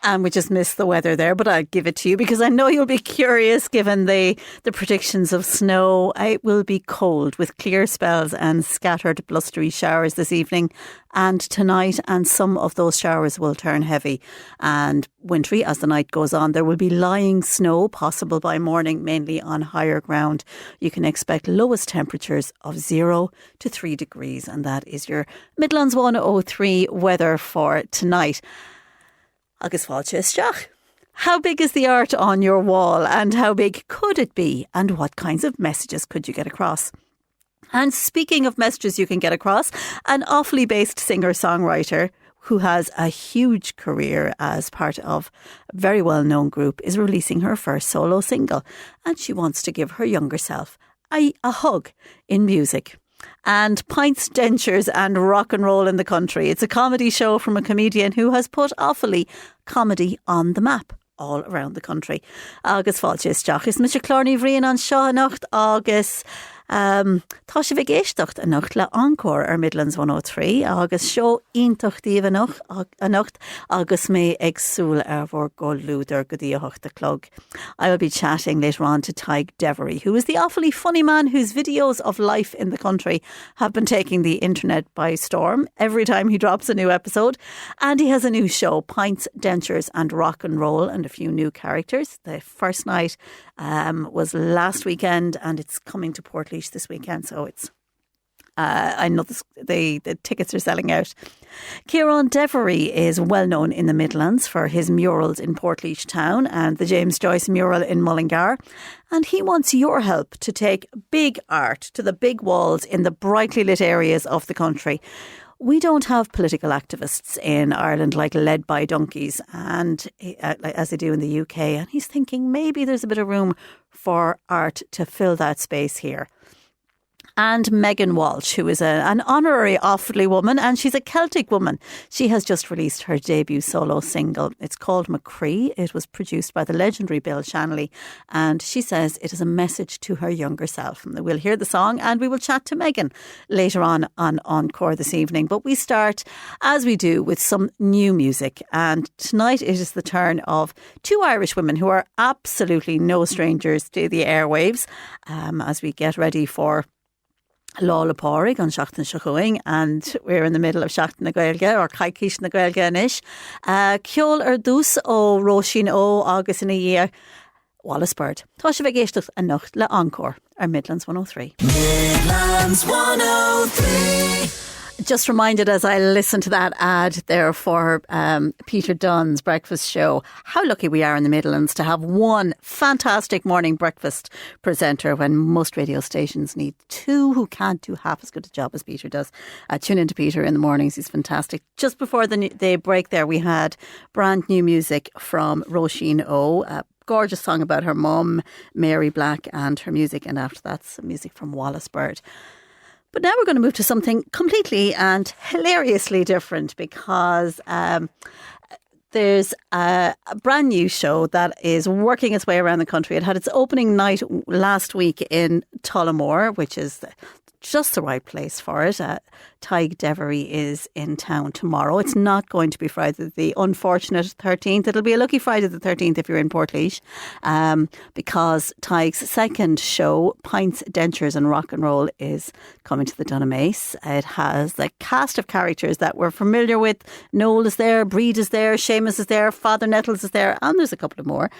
And we just missed the weather there, but I'll give it to you because I know you'll be curious given the predictions of snow. It will be cold with clear spells and scattered blustery showers this evening and tonight, and some of those showers will turn heavy and wintry as the night goes on. There will be lying snow possible by morning, mainly on higher ground. You can expect lowest temperatures of 0 to 3 degrees, and that is your Midlands 103 weather for tonight. Agus fáilte isteach. How big is the art on your wall and how big could it be, and what kinds of messages could you get across? And speaking of messages you can get across, an Offaly based singer-songwriter who has a huge career as part of a very well-known group is releasing her first solo single, and she wants to give her younger self a hug in music. And pints, dentures and rock and roll in the country. It's a comedy show from a comedian who has put Offaly comedy on the map all around the country. Agus fáilte isteach is Mr. Clorny Vrian an seo a nacht agus tá sé bheith géisteacht a nacht le Encore ar Midlands 103 agus seo iontochtaí a nacht agus mé agsúil ar bhór go lúdar go dtí a 8:00. I will be chatting later on to Tig Devery, who is the Offaly funny man whose videos of life in the country have been taking the internet by storm every time he drops a new episode. And he has a new show, Pints, Dentures and Rock and Roll, and a few new characters. The first night was last weekend and it's coming to Portlaoise this weekend, so it's I know the tickets are selling out. Kieran Devery is well known in the Midlands for his murals in Portlaoise town and the James Joyce mural in Mullingar, and he wants your help to take big art to the big walls in the brightly lit areas of the country. We don't have political activists in Ireland like led by donkeys, and as they do in the UK. And he's thinking maybe there's a bit of room for art to fill that space here. And Megan Walsh, who is an honorary Offaly woman, and she's a Celtic woman. She has just released her debut solo single. It's called McCree. It was produced by the legendary Bill Shanley, and she says it is a message to her younger self. And we'll hear the song and we will chat to Megan later on Encore this evening. But we start, as we do, with some new music. And tonight it is the turn of two Irish women who are absolutely no strangers to the airwaves as we get ready for Lála Pádraig on Seachtain Seachuing, and we're in the middle of Seachtain na Gaeilge, or Caiicish na Gaeilge inis. Ceol ar dús ó Róisín ó agus ina dhé Wallace Bird. Tá sé bheith géisteach a nacht le Encore ar Midlands 103. Midlands 103. Just reminded as I listened to that ad there for Peter Dunn's breakfast show, how lucky we are in the Midlands to have one fantastic morning breakfast presenter when most radio stations need two who can't do half as good a job as Peter does. Tune into Peter in the mornings, he's fantastic. Just before the break there, we had brand new music from Róisín O, a gorgeous song about her mum, Mary Black, and her music, and after that some music from Wallace Bird. But now we're going to move to something completely and hilariously different, because there's a brand new show that is working its way around the country. It had its opening night last week in Tullamore, which is just the right place for it. Tig Devery is in town tomorrow. It's not going to be Friday the unfortunate 13th. It'll be a lucky Friday the 13th if you're in Portlaoise, because Tig's second show, Pints, Dentures and Rock and Roll, is coming to the Dunamace. It has the cast of characters that we're familiar with. Noel is there, Breed is there, Seamus is there, Father Nettles is there, and there's a couple of more.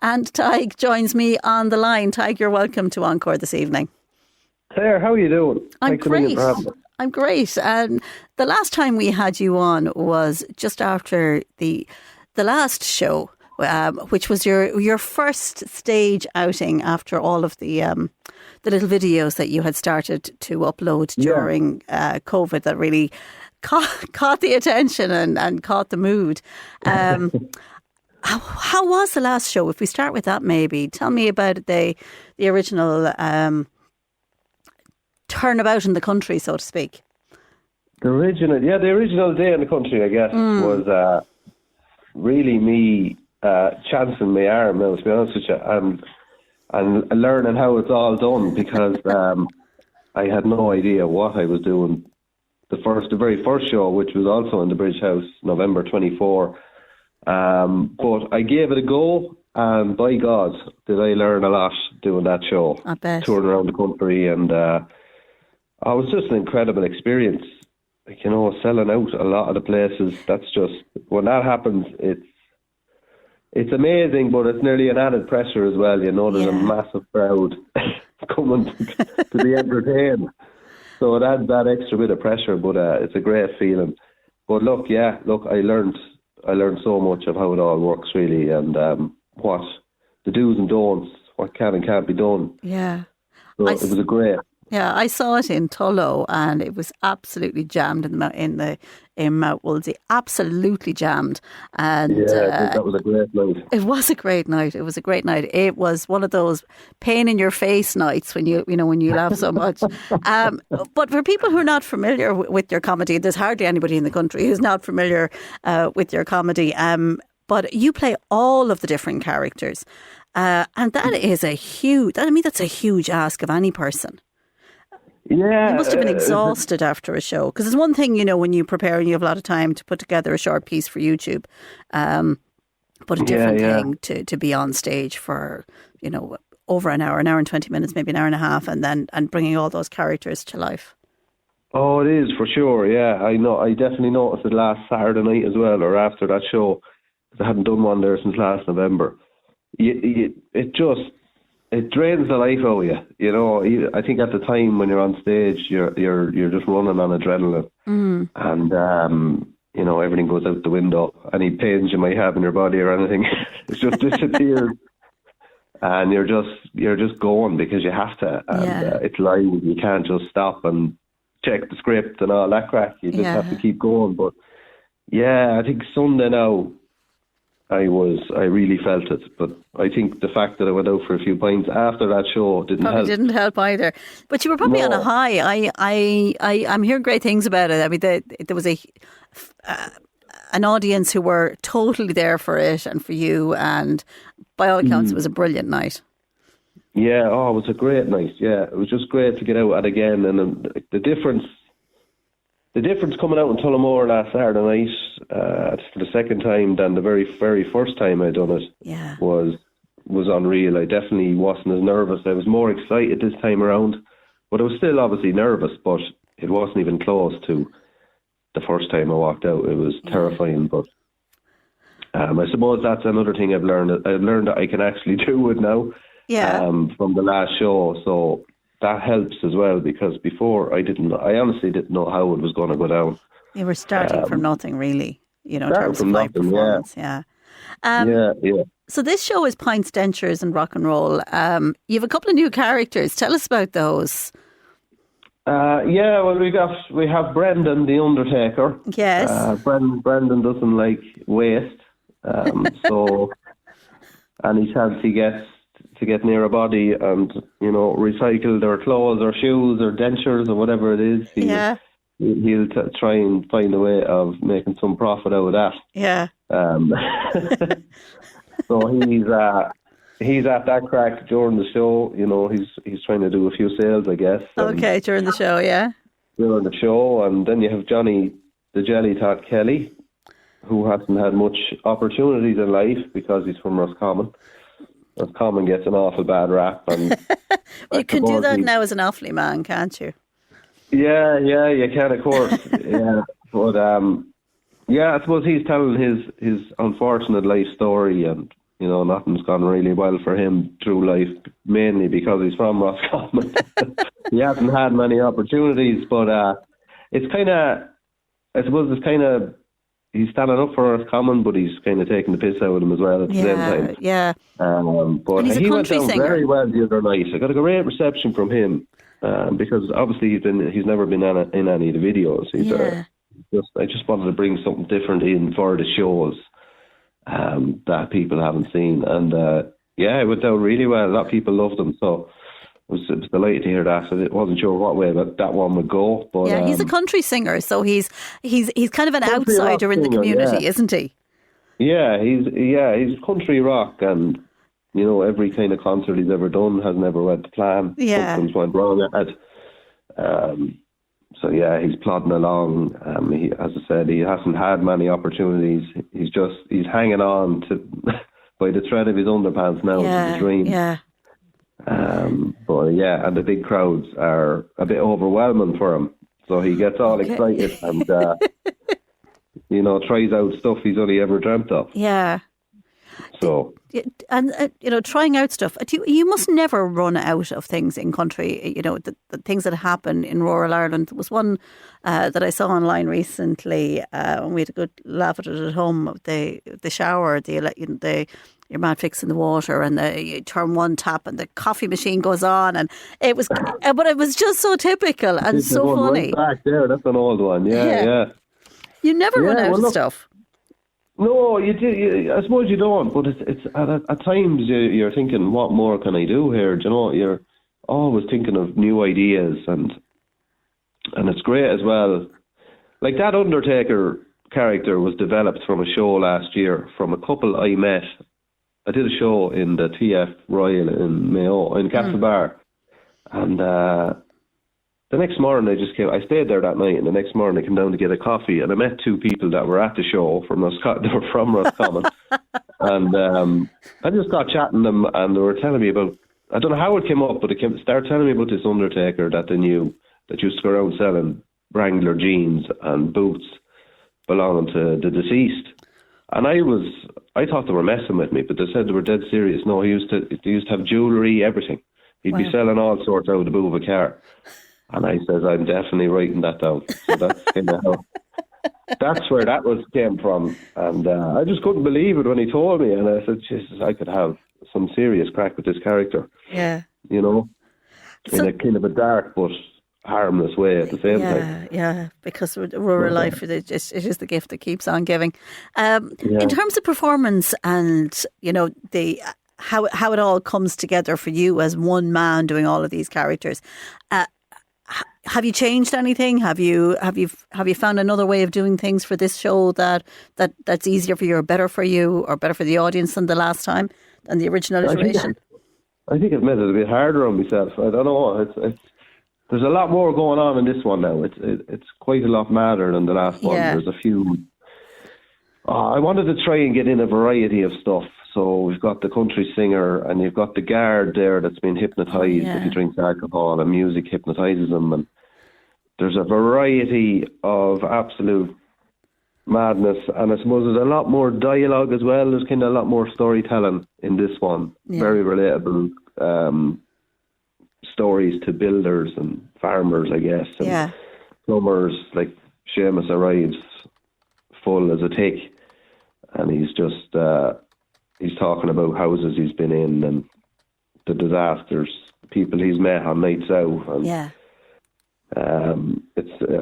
And Tig joins me on the line. Tig, you're welcome to Encore this evening. Claire, how are you doing? I'm great. I'm great. And the last time we had you on was just after the last show, which was your first stage outing after all of the little videos that you had started to upload during COVID that really caught the attention and caught the mood. How was the last show? If we start with that, maybe tell me about the original turnabout in the country, so to speak. The original day in the country, I guess, was really me chancing my arm, to be honest with you, and learning how it's all done, because I had no idea what I was doing. The very first show, which was also in the Bridge House, November 24, But I gave it a go, and by God, did I learn a lot doing that show. I bet. Touring around the country, and it was just an incredible experience. Like, you know, selling out a lot of the places. That's just, when that happens, it's amazing, but it's nearly an added pressure as well. You know, there's a massive crowd coming to be entertained. So it adds that extra bit of pressure, but it's a great feeling. But look, I learned so much of how it all works, really, and what the do's and don'ts, what can and can't be done. Yeah. So it was a great. Yeah, I saw it in Tullow, and it was absolutely jammed in Mount Wolsey. Absolutely jammed. And I think that was a great night. It was a great night. It was one of those pain in your face nights when you laugh so much. But for people who are not familiar with your comedy, there's hardly anybody in the country who's not familiar with your comedy. But you play all of the different characters, and that's a huge ask of any person. Yeah. You must have been exhausted after a show. Because it's one thing, when you prepare and you have a lot of time to put together a short piece for YouTube. But a different thing to be on stage for, over an hour and 20 minutes, maybe an hour and a half, and bringing all those characters to life. Oh, it is, for sure, yeah. I know. I definitely noticed it last Saturday night as well, or after that show, because I hadn't done one there since last November. It drains the life out of you. I think at the time when you're on stage, you're just running on adrenaline, and everything goes out the window. Any pains you might have in your body or anything, it just disappears, and you're just going because you have to. And it's live; you can't just stop and check the script and all that crack. You just have to keep going. But I think Sunday now, I really felt it, but I think the fact that I went out for a few pints after that show didn't help either. But you were probably on a high. I'm hearing great things about it. I mean, there was an audience who were totally there for it and for you, and by all accounts, it was a brilliant night. Yeah, it was a great night. Yeah, it was just great to get out at again, and the difference coming out in Tullamore last Saturday night for the second time than the very, very first time I'd done it was unreal. I definitely wasn't as nervous. I was more excited this time around, but I was still obviously nervous, but it wasn't even close to the first time I walked out. It was terrifying, but I suppose that's another thing I've learned. I've learned that I can actually do it now from the last show, so that helps as well, because before I honestly didn't know how it was going to go down. You were starting from nothing, really, in terms of live performance. Yeah. So this show is pints, dentures and rock and roll. You have a couple of new characters. Tell us about those. Well, we have Brendan the Undertaker. Yes. Brendan doesn't like waste, so and he has to get near a body and, recycle their clothes or shoes or dentures or whatever it is. He'll try and find a way of making some profit out of that. Yeah. So he's at that crack during the show. He's trying to do a few sales, I guess. Okay, during the show, yeah. During the show, and then you have Johnny the Jelly Tot Kelly, who hasn't had much opportunities in life because he's from Roscommon. Roscommon gets an awful bad rap, and you can do that now as an Offaly man, can't you? Yeah, you can, of course. Yeah, but I suppose he's telling his unfortunate life story, and nothing's gone really well for him through life, mainly because he's from Roscommon. He hasn't had many opportunities, but it's kind of, I suppose it's kind of, he's standing up for Roscommon, but he's kind of taking the piss out of him as well at the same time. Yeah. But he went down very well the other night. I got a great reception from him, because obviously he's never been in any of the videos. I just wanted to bring something different in for the shows that people haven't seen, and it went down really well. A lot of people loved him, so I was delighted to hear that. I wasn't sure what way that one would go, but he's a country singer, so he's kind of an outsider in the community, isn't he? Yeah, he's country rock, and every kind of concert he's ever done has never went to plan. Yeah, something's went wrong at. So yeah, he's plodding along. As I said, he hasn't had many opportunities. He's hanging on to by the thread of his underpants now to the dream. Yeah. But yeah, and the big crowds are a bit overwhelming for him. So he gets all excited and tries out stuff he's only ever dreamt of. Yeah. So, and trying out stuff. You must never run out of things in country. The things that happen in rural Ireland. There was one that I saw online recently, and we had a good laugh at it at home. The shower, your man fixing the water, and you turn one tap, and the coffee machine goes on, and it was, but it was just so typical and so funny. Right back there, that's an old one. Yeah. You never run out of stuff. No, you do. I suppose you don't. But it's at times you're thinking, what more can I do here? Do you know? You're always thinking of new ideas, and it's great as well. Like that Undertaker character was developed from a show last year from a couple I met. I did a show in the TF Royal in Mayo in Castlebar, and the next morning I stayed there that night, and the next morning I came down to get a coffee, and I met two people that were at the show they were from Roscommon, and I just got chatting to them, and they were telling me about, I don't know how it came up, but started telling me about this Undertaker that they knew that used to go around selling Wrangler jeans and boots belonging to the deceased. And I thought they were messing with me, but they said they were dead serious. No, they used to have jewellery, everything. He'd be selling all sorts out of the boot of a car. And I says, I'm definitely writing that down. So that's kind of that's where that came from. And I just couldn't believe it when he told me. And I said, Jesus, I could have some serious crack with this character. Yeah. In a kind of a dark but harmless way at the same time. Yeah, because rural life, it is the gift that keeps on giving. In terms of performance and, how it all comes together for you as one man doing all of these characters, have you changed anything? Have you found another way of doing things for this show that's easier for you or better for you or better for the audience than the last time, than the original iteration? I think I've made it a bit harder on myself. I don't know. There's a lot more going on in this one now. It's quite a lot madder than the last one. Yeah. There's a few. I wanted to try and get in a variety of stuff. So we've got the country singer, and you've got the guard there that's been hypnotised if he drinks alcohol, and music hypnotises him. And there's a variety of absolute madness, and I suppose there's a lot more dialogue as well. There's kind of a lot more storytelling in this one. Yeah. Very relatable stories to builders and farmers, I guess. And plumbers, like Seamus arrives full as a tick, and he's just he's talking about houses he's been in and the disasters, people he's met on nights out. And, I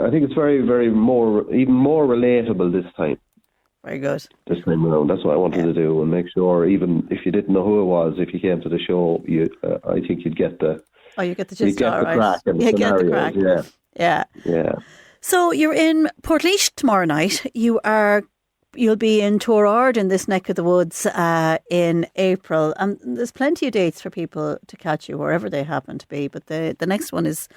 think it's very, very even more relatable this time. Very good. This time around, that's what I wanted to do, and make sure even if you didn't know who it was, if you came to the show, I think you'd get the. Oh, you get the gist, all right. Crack and the get the crack. Yeah. So you're in Portlaoise tomorrow night. You'll be in Torord in this neck of the woods in April, and there's plenty of dates for people to catch you wherever they happen to be. But the next one is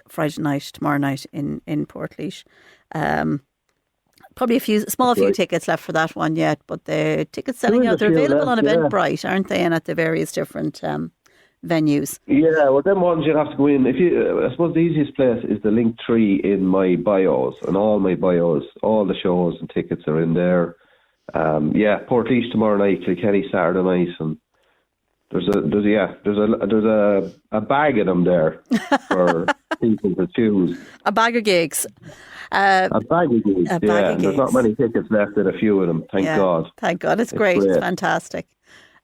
Friday night, tomorrow night in Portlaoise. Probably a few tickets left for that one yet, but the tickets selling out. They're available on Eventbrite, aren't they? And at the various different venues. Yeah, well, them ones you'd have to go in. I suppose the easiest place is the link tree in my bios, and all my bios, all the shows and tickets are in there. Portlaoise tomorrow night, Kilkenny Saturday night, and there's a bag of them there for people to choose. A bag of gigs. A bag of gigs. There's not many tickets left in a few of them. Thank God. Thank God. It's great. It's fantastic.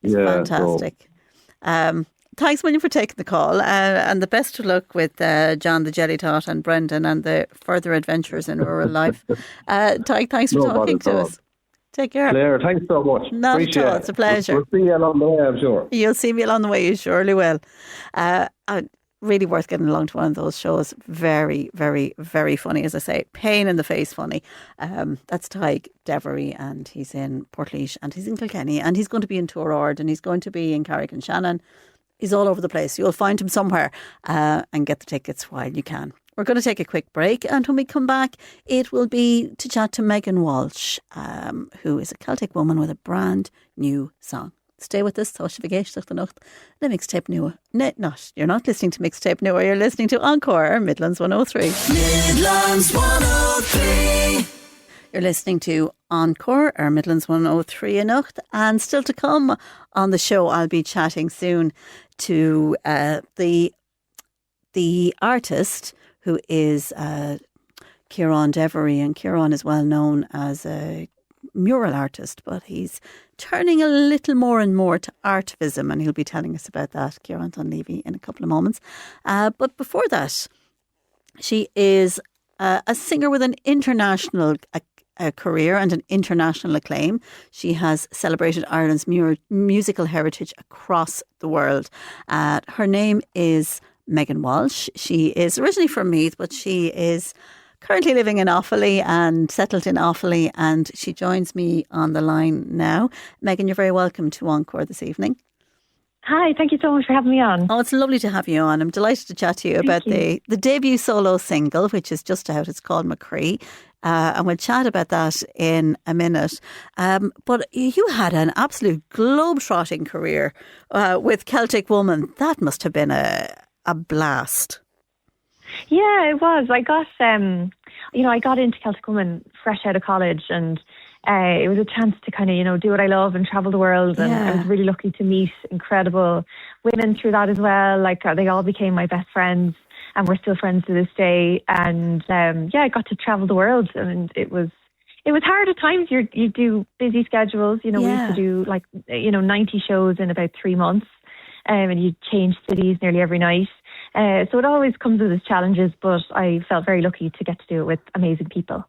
It's fantastic. Thanks, William, for taking the call, and the best of luck with John the Jelly Tot and Brendan and the further adventures in rural life. Thanks for talking to us. Take care. Claire, thanks so much. Not at all. It's a pleasure. We'll see you along the way, I'm sure. You'll see me along the way, you surely will. Really worth getting along to one of those shows. Very, very, very funny, as I say. Pain in the face funny. That's Tig Devery, and he's in Portlaoise, and he's in Kilkenny, and he's going to be in Torord, and he's going to be in Carrick-on-Shannon. He's all over the place. You'll find him somewhere and get the tickets while you can. We're going to take a quick break, and when we come back, it will be to chat to Megan Walsh, who is a Celtic woman with a brand new song. Stay with us, Táis Vigéisteach den Nacht, na Mixtape Nua. You're not listening to Mixtape Nua, you're listening to Encore, Midlands 103. Midlands 103. You're listening to Encore, our Midlands 103 in Nacht, and still to come on the show, I'll be chatting soon to the artist who is Ciarán Devery, and Ciarán is well known as a mural artist, but he's turning a little more and more to artivism, and he'll be telling us about that, Ciarán Dunleavy, in a couple of moments. But before that, she is a singer with an international career and an international acclaim. She has celebrated Ireland's musical heritage across the world. Her name is Megan Walsh. She is originally from Meath, but she is currently living in Offaly and settled in Offaly, and she joins me on the line now. Megan, you're very welcome to Encore this evening. Hi, thank you so much for having me on. Oh, it's lovely to have you on. I'm delighted to chat to you about the debut solo single, which is just out. It's called McCree. And we'll chat about that in a minute. But you had an absolute globe-trotting career with Celtic Woman. That must have been a blast. Yeah, it was. I got, I got into Celtic Woman fresh out of college, and it was a chance to kind of, do what I love and travel the world. And I was really lucky to meet incredible women through that as well. Like, they all became my best friends, and we're still friends to this day. And I got to travel the world, and it was hard at times. You do busy schedules. We used to do 90 shows in about 3 months, and you change cities nearly every night. So it always comes with its challenges, but I felt very lucky to get to do it with amazing people.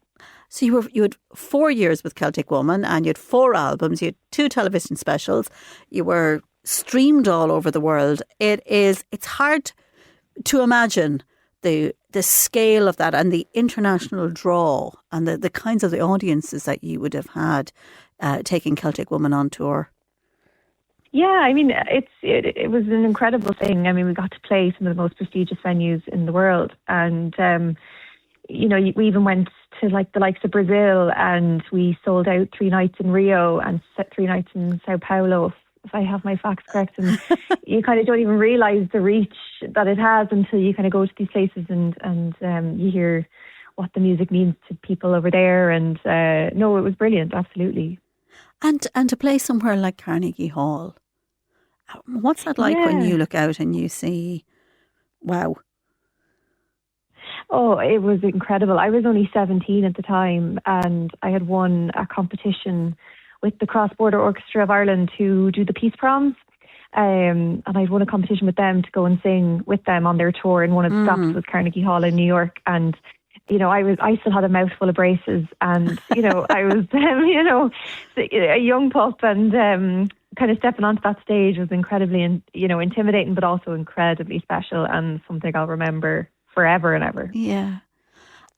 So you had 4 years with Celtic Woman, and you had 4 albums, you had 2 television specials, you were streamed all over the world. It's hard to imagine the scale of that and the international draw and the kinds of the audiences that you would have had taking Celtic Woman on tour. Yeah, I mean, it was an incredible thing. I mean, we got to play some of the most prestigious venues in the world, and we even went to the likes of Brazil, and we sold out 3 nights in Rio and 3 nights in Sao Paulo, if I have my facts correct. And you kind of don't even realise the reach that it has until you kind of go to these places and you hear what the music means to people over there. And no, it was brilliant, absolutely. And to play somewhere like Carnegie Hall, what's that like when you look out and you see, wow? Oh, it was incredible. I was only 17 at the time, and I had won a competition with the Cross Border Orchestra of Ireland to do the Peace Proms. And I'd won a competition with them to go and sing with them on their tour, and one of the stops was Carnegie Hall in New York. And I still had a mouthful of braces, and I was a young pup, and kind of stepping onto that stage was incredibly intimidating, but also incredibly special, and something I'll remember forever and ever. Yeah.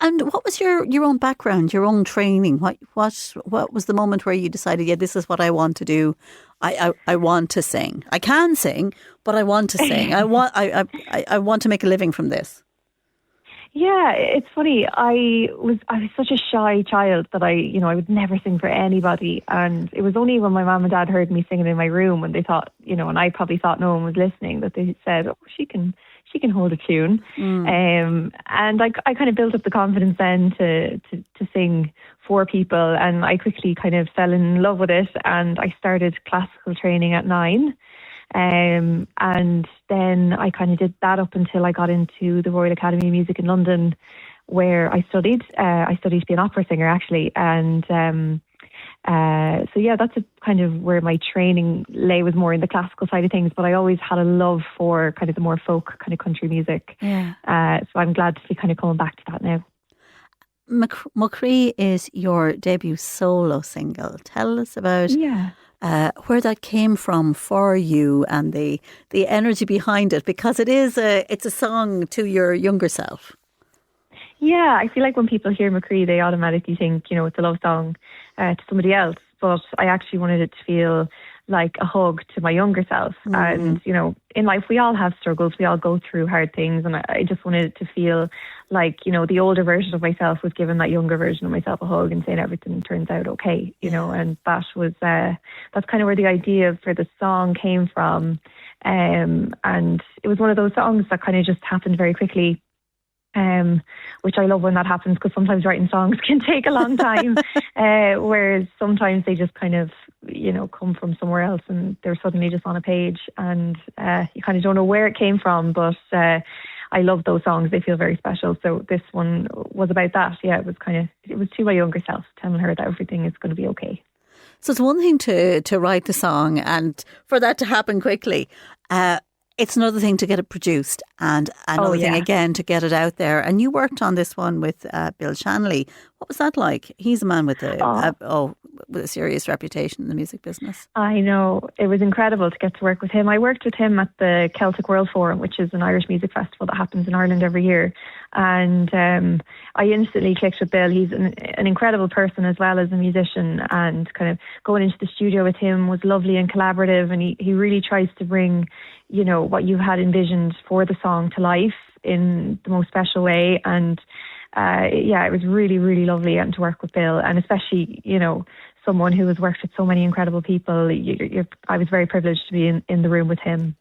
And what was your own background, your own training? What was the moment where you decided, this is what I want to do? I want to sing. I can sing, but I want to sing. I want to make a living from this. Yeah, it's funny. I was such a shy child that I would never sing for anybody. And it was only when my mum and dad heard me singing in my room, when they thought, and I probably thought no one was listening, that they said, oh, she can hold a tune. And I kind of built up the confidence then to sing for people, and I quickly kind of fell in love with it, and I started classical training at 9. And then I kind of did that up until I got into the Royal Academy of Music in London, where I studied. I studied to be an opera singer, actually. And that's kind of where my training lay, was more in the classical side of things. But I always had a love for kind of the more folk kind of country music. Yeah. So I'm glad to be kind of coming back to that now. McCree is your debut solo single. Tell us about where that came from for you and the energy behind it, because it's a song to your younger self. Yeah, I feel like when people hear McCree, they automatically think, it's a love song to somebody else. But I actually wanted it to feel like a hug to my younger self. And, you know, in life, we all have struggles. We all go through hard things. And I just wanted it to feel like, you know, the older version of myself was giving that younger version of myself a hug and saying everything turns out okay, you know, and that was, that's kind of where the idea for the song came from. And it was one of those songs that kind of just happened very quickly. Which I love when that happens, because sometimes writing songs can take a long time, whereas sometimes they just kind of, you know, come from somewhere else and they're suddenly just on a page, and you kind of don't know where it came from, but I love those songs. They feel very special. So this one was about that. Yeah, it was to my younger self, telling her that everything is going to be okay. So it's one thing to write the song and for that to happen quickly. It's another thing to get it produced, and another thing again to get it out there. And you worked on this one with Bill Shanley. What was that like? He's a man with a serious reputation in the music business. I know. It was incredible to get to work with him. I worked with him at the Celtic World Forum, which is an Irish music festival that happens in Ireland every year. And I instantly clicked with Bill. He's an incredible person as well as a musician, and kind of going into the studio with him was lovely and collaborative. And he really tries to bring, you know, what you had envisioned for the song to life in the most special way. And it was really, really lovely getting to work with Bill, and especially, you know, someone who has worked with so many incredible people. I was very privileged to be in the room with him.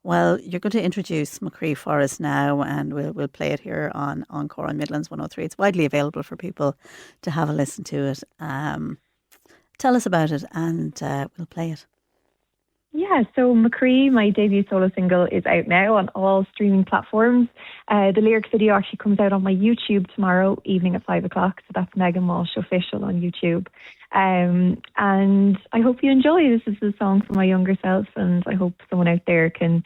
Well, you're going to introduce McCree for us now, and we'll play it here on Encore on Midlands 103. It's widely available for people to have a listen to it. Tell us about it, and we'll play it. Yeah, so McCree, my debut solo single, is out now on all streaming platforms. The lyric video actually comes out on my YouTube tomorrow evening at 5 o'clock. So that's Megan Walsh Official on YouTube. And I hope you enjoy. This is a song for my younger self, and I hope someone out there can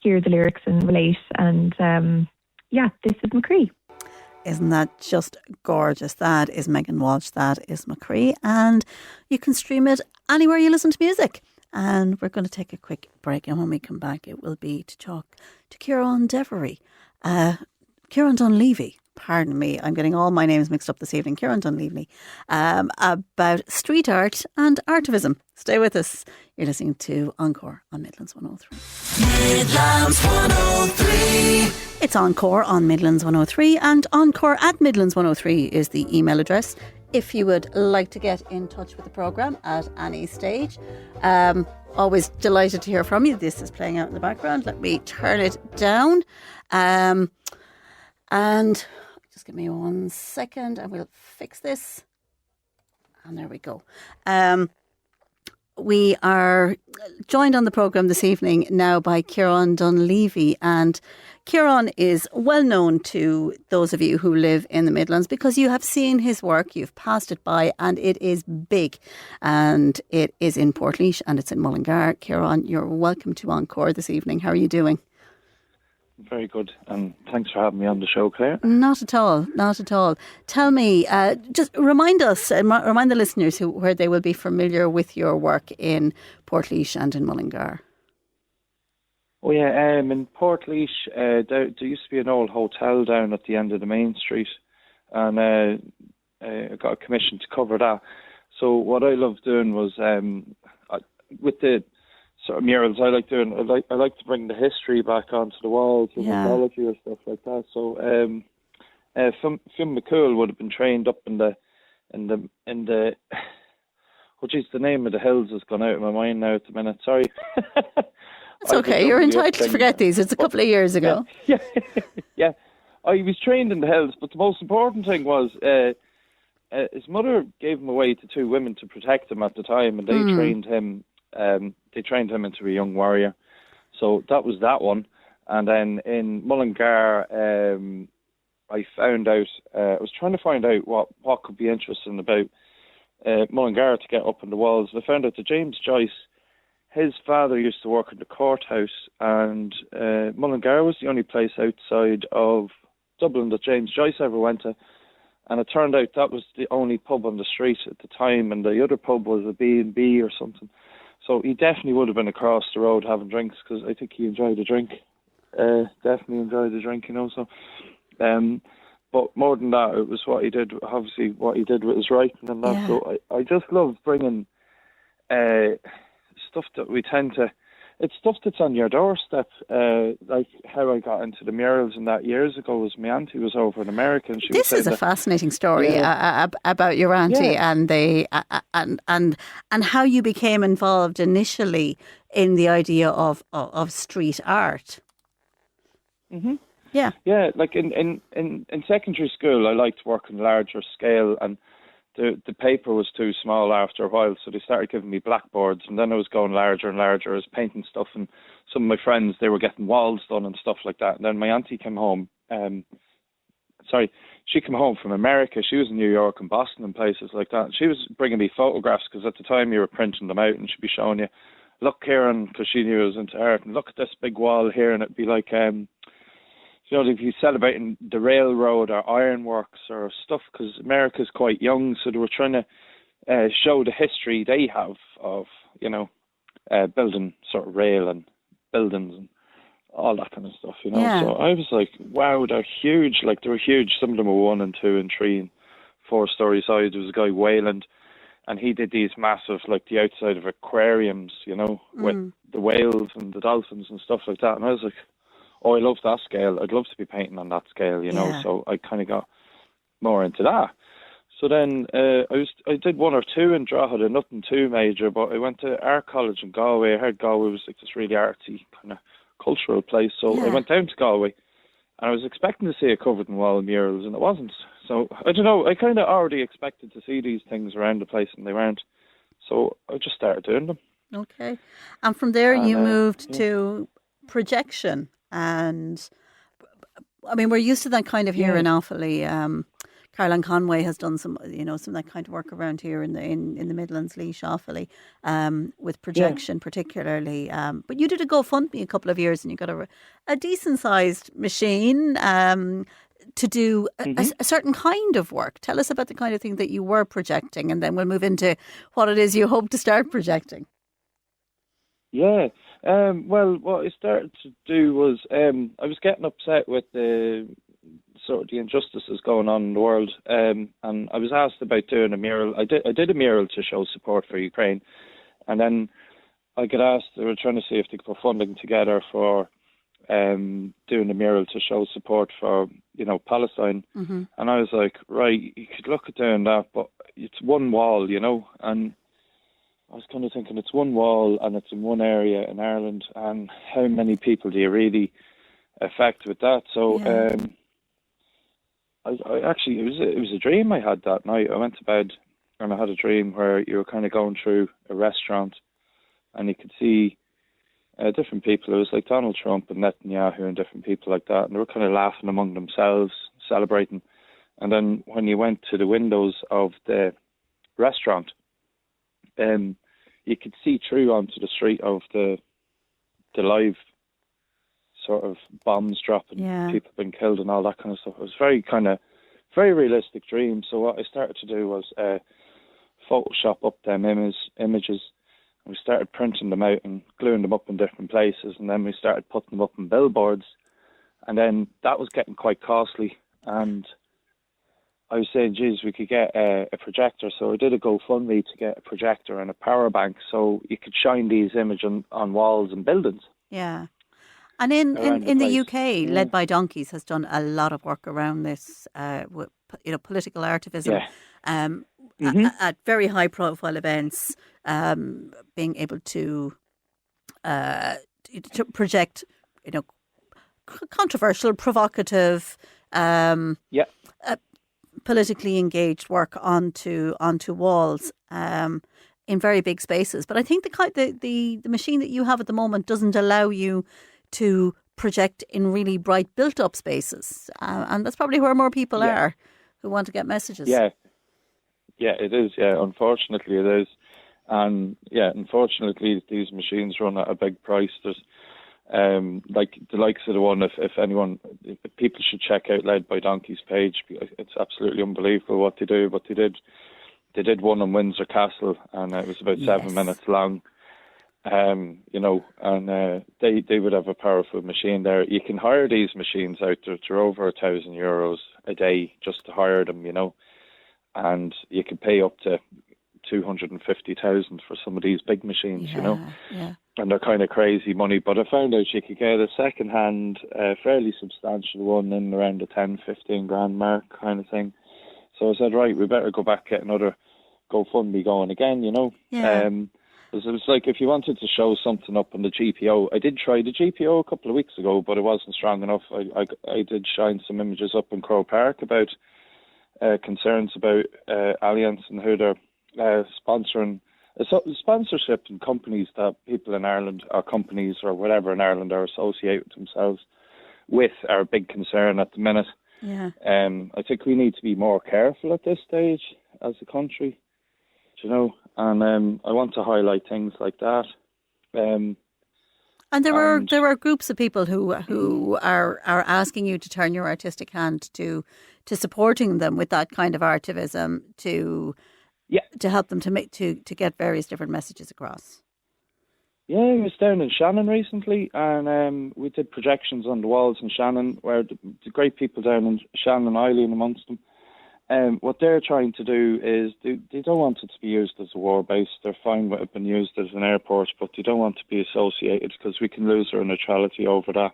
hear the lyrics and relate. And this is McCree. Isn't that just gorgeous? That is Megan Walsh. That is McCree. And you can stream it anywhere you listen to music. And we're going to take a quick break, and when we come back it will be to talk to Kieran Dunleavy, pardon me, I'm getting all my names mixed up this evening, Kieran Dunleavy, about street art and artivism. Stay with us. You're listening to Encore on Midlands 103. Midlands 103. It's Encore on Midlands 103, and Encore at Midlands 103 is the email address if you would like to get in touch with the programme at any stage. Always delighted to hear from you. This is playing out in the background. Let me turn it down. And just give me 1 second and we'll fix this. And there we go. We are joined on the programme this evening now by Kieran Dunleavy, and Kieran is well known to those of you who live in the Midlands because you have seen his work, you've passed it by, and it is big, and it is in Portlaoise and it's in Mullingar. Kieran, you're welcome to Encore this evening. How are you doing? Very good, and thanks for having me on the show, Claire. Not at all, not at all. Tell me, just remind us, remind the listeners where they will be familiar with your work in Portlaoise and in Mullingar. Oh yeah, in Portlaoise, there used to be an old hotel down at the end of the main street, and I got a commission to cover that. So what I loved doing was, with the sort of murals I like doing, I like to bring the history back onto the walls, the mythology or stuff like that. So Finn McCool would have been trained up in the the name of the hills has gone out of my mind now at the minute. Sorry. It's okay. You're entitled to forget these. It's a couple of years ago. Yeah. I was trained in the hills, but the most important thing was his mother gave him away to two women to protect him at the time, and they trained him. They trained him into a young warrior. So that was that one. And then in Mullingar, I found out, I was trying to find out what could be interesting about Mullingar to get up on the walls. I found out that James Joyce, his father used to work in the courthouse, and Mullingar was the only place outside of Dublin that James Joyce ever went to. And it turned out that was the only pub on the street at the time, and the other pub was a B&B or something. So he definitely would have been across the road having drinks, because I think he enjoyed a drink. Definitely enjoyed a drink, So, but more than that, it was what he did. Obviously, what he did with his writing and that. Yeah. So I just love bringing stuff that we tend to. It's stuff that's on your doorstep. Like how I got into the murals and that years ago was my auntie was over in America, and she This was is a saying fascinating story about your auntie and and how you became involved initially in the idea of street art. Mm-hmm. Yeah. Yeah, like in secondary school, I liked working larger scale, and the paper was too small after a while, so they started giving me blackboards, and then I was going larger and larger. I was painting stuff, and some of my friends, they were getting walls done and stuff like that. And then my auntie came home. She came home from America. She was in New York and Boston and places like that. And she was bringing me photographs because at the time you were printing them out, and she'd be showing you, look, Kieran, because she knew I was into art, and look at this big wall here, and it'd be like, if you're celebrating the railroad or ironworks or stuff, because America's quite young, so they were trying to show the history they have of, building sort of rail and buildings and all that kind of stuff, Yeah. So I was like, wow, they're huge. Like, they were huge. Some of them were 1 and 2 and 3 and 4-story size. There was a guy, Wayland, and he did these massive, like the outside of aquariums, with the whales and the dolphins and stuff like that. And I was like, oh, I love that scale. I'd love to be painting on that scale, Yeah. So I kind of got more into that. So then I did 1 or 2 in Drogheda, nothing too major, but I went to art college in Galway. I heard Galway was like this really artsy kind of cultural place. So I went down to Galway, and I was expecting to see a covered in wall murals, and it wasn't. So I don't know, I kind of already expected to see these things around the place, and they weren't. So I just started doing them. Okay. And from there you moved to projection. And I mean, we're used to that kind of here in Offaly. Caroline Conway has done some of that kind of work around here in the Midlands, Laois, Offaly, with projection particularly. But you did a GoFundMe a couple of years, and you got a decent sized machine to do a certain kind of work. Tell us about the kind of thing that you were projecting, and then we'll move into what it is you hope to start projecting. Yeah. Well, what I started to do was I was getting upset with the sort of the injustices going on in the world, and I was asked about doing a mural. I did a mural to show support for Ukraine, and then I got asked. They were trying to see if they could put funding together for doing a mural to show support for Palestine, and I was like, right, you could look at doing that, but it's one wall, and I was kind of thinking it's one wall and it's in one area in Ireland, and how many people do you really affect with that? So I actually, it was a dream I had that night. I went to bed and I had a dream where you were kind of going through a restaurant and you could see different people. It was like Donald Trump and Netanyahu and different people like that, and they were kind of laughing among themselves, celebrating. And then when you went to the windows of the restaurant, you could see through onto the street of the live sort of bombs dropping, people being killed and all that kind of stuff. It was very realistic dream. So what I started to do was Photoshop up them images, and we started printing them out and gluing them up in different places, and then we started putting them up on billboards, and then that was getting quite costly, and I was saying, geez, we could get a projector. So I did a GoFundMe to get a projector and a power bank so you could shine these images on walls and buildings. Yeah. And in the UK, Led by Donkeys has done a lot of work around this, with, political artivism, at very high profile events, being able to project, controversial, provocative, politically engaged work onto walls in very big spaces. But I think the machine that you have at the moment doesn't allow you to project in really bright built up spaces, and that's probably where more people are who want to get messages. Yeah, it is. Yeah, unfortunately it is, and unfortunately these machines run at a big price. There's like the likes of the one, if people should check out Led by Donkeys page. It's absolutely unbelievable what they do. But they did one in Windsor Castle, and it was about 7 minutes long. And they would have a powerful machine there. You can hire these machines out. They're over €1,000 a day just to hire them, and you can pay up to 250,000 for some of these big machines, you know. Yeah. And they're kind of crazy money. But I found out you could get a second-hand, fairly substantial one in around the 10, 15 grand mark kind of thing. So I said, right, we better go back, get another GoFundMe going again, you know. Yeah. It was like if you wanted to show something up on the GPO, I did try the GPO a couple of weeks ago, but it wasn't strong enough. I did shine some images up in Crow Park about concerns about Allianz and who they're sponsoring. Sponsorship and companies that people in Ireland, or companies or whatever in Ireland, are associated themselves with are a big concern at the minute. Yeah. I think we need to be more careful at this stage as a country, you know, and I want to highlight things like that. And there are groups of people who are asking you to turn your artistic hand to supporting them with that kind of artivism to help them to get various different messages across. Yeah, I was down in Shannon recently, and we did projections on the walls in Shannon, where the great people down in Shannon, Eileen amongst them, what they're trying to do is they don't want it to be used as a war base. They're fine with it being used as an airport, but they don't want to be associated because we can lose our neutrality over that.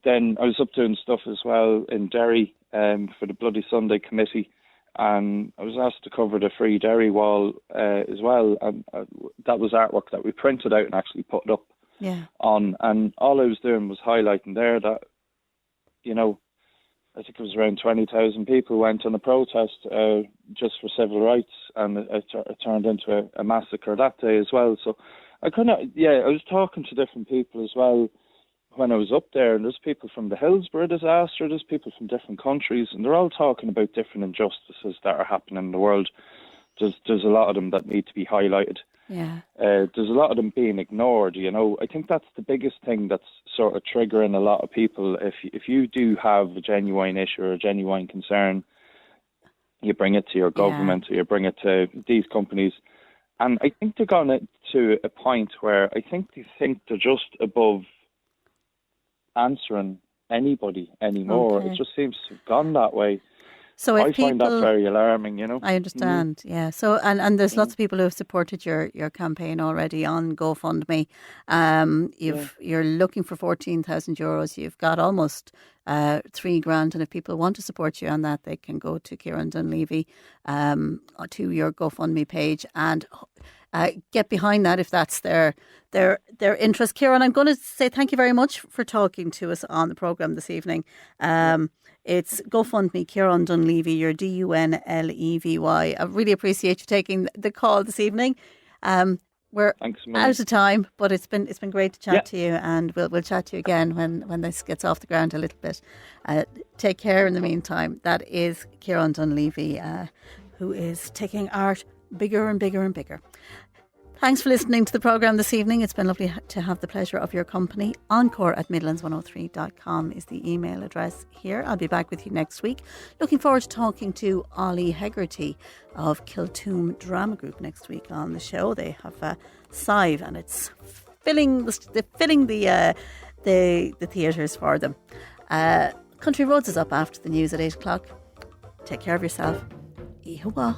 Then I was up doing stuff as well in Derry for the Bloody Sunday Committee, and I was asked to cover the Free Derry wall as well, and that was artwork that we printed out and actually put up on, and all I was doing was highlighting there that, you know, I think it was around 20,000 people went on a protest just for civil rights, and it turned into a massacre that day as well. So I was talking to different people as well when I was up there, and there's people from the Hillsborough disaster, there's people from different countries, and they're all talking about different injustices that are happening in the world. There's a lot of them that need to be highlighted. Yeah. There's a lot of them being ignored, you know. I think that's the biggest thing that's sort of triggering a lot of people. If you do have a genuine issue or a genuine concern, you bring it to your government or you bring it to these companies. And I think they're gone to a point where I think they think they're just above answering anybody anymore. Okay. It just seems to have gone that way. So if I find that very alarming, you know. I understand, yeah. So and there's lots of people who have supported your campaign already on GoFundMe. You're looking for €14,000. You've got almost $3,000, and if people want to support you on that, they can go to Kieran Dunleavy to your GoFundMe page and get behind that if that's their interest. Kieran, I'm going to say thank you very much for talking to us on the programme this evening. It's GoFundMe, Kieran Dunleavy, your Dunlevy. I really appreciate you taking the call this evening. We're out of time, but it's been great to chat to you, and we'll chat to you again when this gets off the ground a little bit. Take care in the meantime. That is Kieran Dunleavy, who is taking art bigger and bigger and bigger. Thanks for listening to the programme this evening. It's been lovely to have the pleasure of your company. Encore at Midlands103.com is the email address here. I'll be back with you next week. Looking forward to talking to Ollie Hegarty of Kiltoom Drama Group next week on the show. They have Sive, and it's filling the theatres for them. Country Roads is up after the news at 8 o'clock. Take care of yourself. Ihuwa.